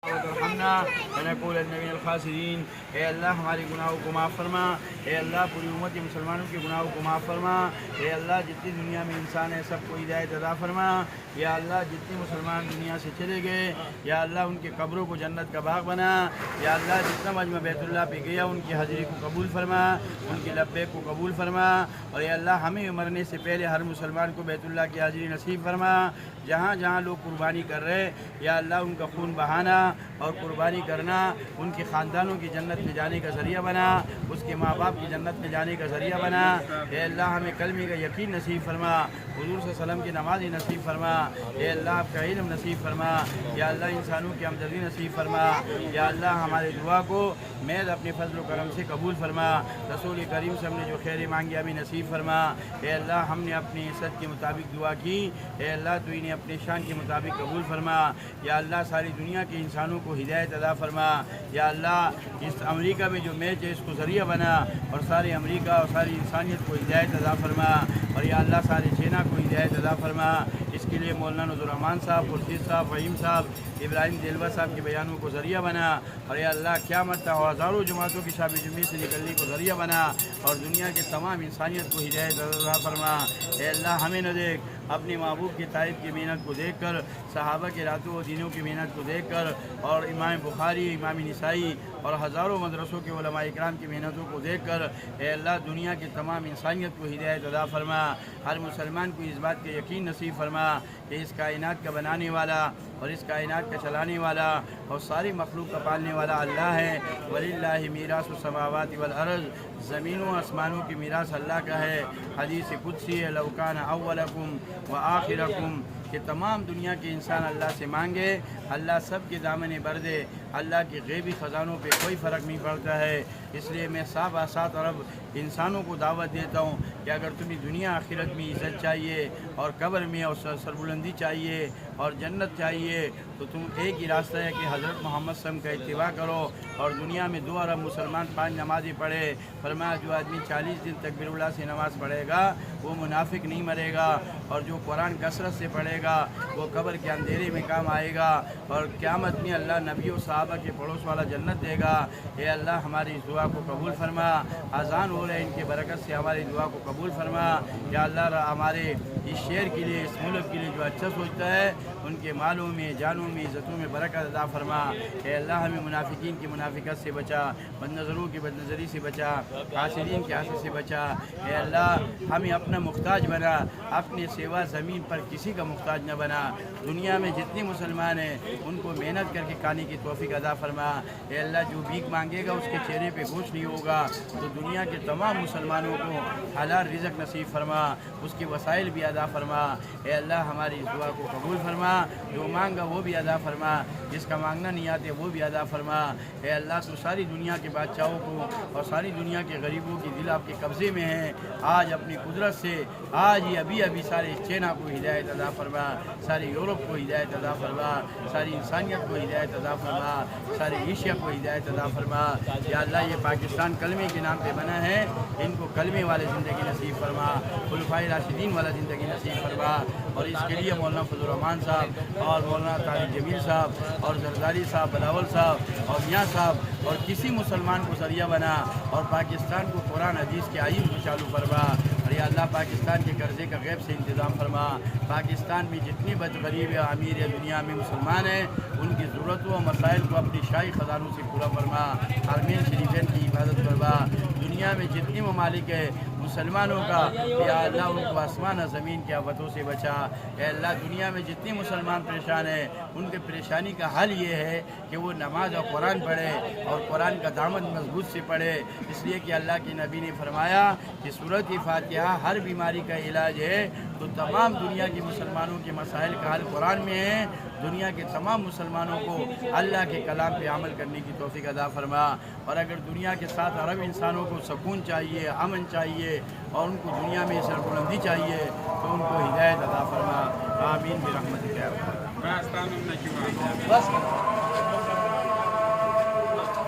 وترحمنا ونکونن من الخاسرین۔ اے اللہ ہمارے گناہوں کو معاف فرما، اے اللہ پوری امت مسلمانوں کے گناہوں کو معاف فرما، اے اللہ جتنی دنیا میں انسان ہے سب کو ہدایت عطا فرما، یا اللہ جتنے مسلمان دنیا سے چلے گئے یا اللہ ان کے قبروں کو جنت کا باغ بنا، یا اللہ جتنا مجمع بیت اللہ پہ گیا ان کی حاضری کو قبول فرما، ان کے لبیک کو قبول فرما، اور یا اللہ ہمیں مرنے سے پہلے ہر مسلمان کو بیت اللہ کی حاضری نصیب فرما۔ جہاں جہاں لوگ قربانی کر رہے یا اللہ ان کا خون بہانا اور قربانی کرنا ان کے خاندانوں کی جنت میں جانے کا ذریعہ بنا، اس کے ماں باپ کی جنت میں جانے کا ذریعہ بنا۔ اے اللہ ہمیں کلمے کا یقین نصیب فرما، حضور صلی اللہ علیہ وسلم کی نماز نصیب فرما، اے اللہ آپ کا علم نصیب فرما، یا اللہ انسانوں کی ہمدردی نصیب فرما، یا اللہ ہمارے دعا کو محض اپنے فضل و کرم سے قبول فرما۔ رسول کریم سے ہم نے جو خیر مانگی ہمیں نصیب فرما۔ اے اللہ ہم نے اپنی عزت کے مطابق دعا کی، اے اللہ تو انہیں اپنے شان کے مطابق قبول فرما، یا اللہ ساری دنیا کے انسانوں کو ہدایت عطا فرما، یا اللہ اس امریکہ میں جو میچ ہے اس کو ذریعہ بنا اور سارے امریکہ اور ساری انسانیت کو ہدایت عطا فرما، اور یا اللہ سارے چینا کو ہدایت عطا فرما۔ اس کے لیے مولانا نذر الرحمان صاحب، خورشید صاحب، فہیم صاحب، ابراہیم دلوا صاحب کے بیانوں کو ذریعہ بنا، اور یا اللہ قیامت تک ہزاروں جماعتوں کی شاب جمعے سے نکلنے کو ذریعہ بنا، اور دنیا کے تمام انسانیت کو ہدایت عطا فرما۔ اے اللہ ہمیں نہ دیکھ اپنے محبوب کی تعریف کی محنت کو دیکھ کر، صحابہ کے راتوں و دنوں کی محنت کو دیکھ کر، اور امام بخاری، امام نسائی اور ہزاروں مدرسوں کے علماء اکرام کی محنتوں کو دیکھ کر، اے اللہ دنیا کی تمام انسانیت کو ہدایت عطا فرما۔ ہر مسلمان کو اس بات کا یقین نصیب فرما کہ اس کائنات کا بنانے والا اور اس کائنات کا چلانے والا اور ساری مخلوق کا پالنے والا اللہ ہے۔ وَلِلَّهِ مِيرَاثُ السَّمَاوَاتِ وَالْأَرْضِ، زمینوں آسمانوں کی میراث اللہ کا ہے۔ حدیث قدسی ہے، لَوْ كَانَ أَوَّلَكُمْ وَآخِرَكُمْ، کہ تمام دنیا کے انسان اللہ سے مانگے اللہ سب کے دامن بھر دے۔ اللہ کے غیبی خزانوں پہ کوئی فرق نہیں پڑتا ہے، اس لیے میں سات ارب انسانوں کو دعوت دیتا ہوں کہ اگر تمہیں دنیا آخرت میں عزت چاہیے اور قبر میں اور سربلندی چاہیے اور جنت چاہیے تو تم ایک ہی راستہ ہے کہ حضرت محمد صلی اللہ علیہ وسلم کا اتباع کرو، اور دنیا میں 2 ارب مسلمان 5 نمازیں پڑھے۔ فرمایا جو آدمی 40 دن تکبیر اللہ سے نماز پڑھے گا وہ منافق نہیں مرے گا، اور جو قرآن کثرت سے پڑھے گا وہ قبر کے اندھیرے میں کام آئے گا، اور قیامت میں اللہ نبی و صحابہ کے پڑوس والا جنت دے گا۔ اے اللہ ہماری اس دعا کو قبول فرما، اذان ہو رہے ان کے برکت سے ہماری دعا کو قبول فرما۔ یا اللہ ہمارے اس شہر کے لیے، اس ملک کے لیے جو اچھا سوچتا ہے ان کے مالوں میں، جانوں میں، عزتوں میں برکت عطا فرما۔ اے اللہ ہمیں منافقین کی منافقت سے بچا، بد نظروں کی بد نظری سے بچا، حاسدین کے حسد سے بچا۔ اے اللہ ہمیں اپنا محتاج بنا، اپنے سوا زمین پر کسی کا محتاج نہ بنا۔ دنیا میں جتنے مسلمان ہیں ان کو محنت کر کے کھانے کی توفیق عطا فرما۔ اے اللہ جو بھیک مانگے گا اس کے چہرے پہ گوشت نہیں ہوگا، تو دنیا کے تمام مسلمانوں کو حلال رزق نصیب فرما، اس کے وسائل بھی عطا فرما۔ اے اللہ ہماری اس دعا کو قبول فرما، جو مانگا وہ بھی عطا فرما، جس کا مانگنا نہیں آتے وہ بھی عطا فرما۔ اے اللہ تو ساری دنیا کے بادشاہوں کو اور ساری دنیا کے غریبوں کی دل آپ کے قبضے میں ہیں، آج اپنی قدرت سے آج ہی ابھی سارے چینا کو ہدایت عطا فرما، ساری یورپ کو ہدایت عطا فرما، ساری انسانیت کو ہدایت عطا فرما، ساری ایشیا کو ہدایت عطا فرما۔ یا اللہ یہ پاکستان کلمے کے نام پہ بنا ہے، ان کو کلمے والے زندگی نصیب فرما، خلفائے راشدین والا زندگی نصیب فرما، اور اس کے لیے مولانا فضل الرحمان صاحب اور مولانا طارق جمیل صاحب اور زرداری صاحب، بلاول صاحب اور میاں صاحب اور کسی مسلمان کو ذریعہ بنا، اور پاکستان کو قرآن حدیث کے آئین کو چالو فرما، اور یا اللہ پاکستان کے قرضے کا غیب سے انتظام فرما۔ پاکستان میں جتنے غریب یا امیر یا دنیا میں مسلمان ہیں ان کی ضرورتوں اور مسائل کو اپنی شاہی خزانوں سے پورا فرما، حرمین شریفین کی حفاظت فرما۔ دنیا میں جتنے ممالک ہیں مسلمانوں کا یا اللہ ان کو آسمان اور زمین کی آفتوں سے بچا۔ اے اللہ دنیا میں جتنے مسلمان پریشان ہیں ان کے پریشانی کا حل یہ ہے کہ وہ نماز اور قرآن پڑھے اور قرآن کا دامن مضبوط سے پڑھے، اس لیے کہ اللہ کے نبی نے فرمایا کہ سورۃ فاتحہ ہر بیماری کا علاج ہے، تو تمام دنیا کے مسلمانوں کے مسائل کا حل قرآن میں ہے۔ دنیا کے تمام مسلمانوں کو اللہ کے کلام پہ عمل کرنے کی توفیق عطا فرما، اور اگر دنیا کے 7 ارب انسانوں کو سکون چاہیے، امن چاہیے اور ان کو دنیا میں سربلندی چاہیے تو ان کو ہدایت عطا فرما۔ آمین برحمتک یا رب۔ بس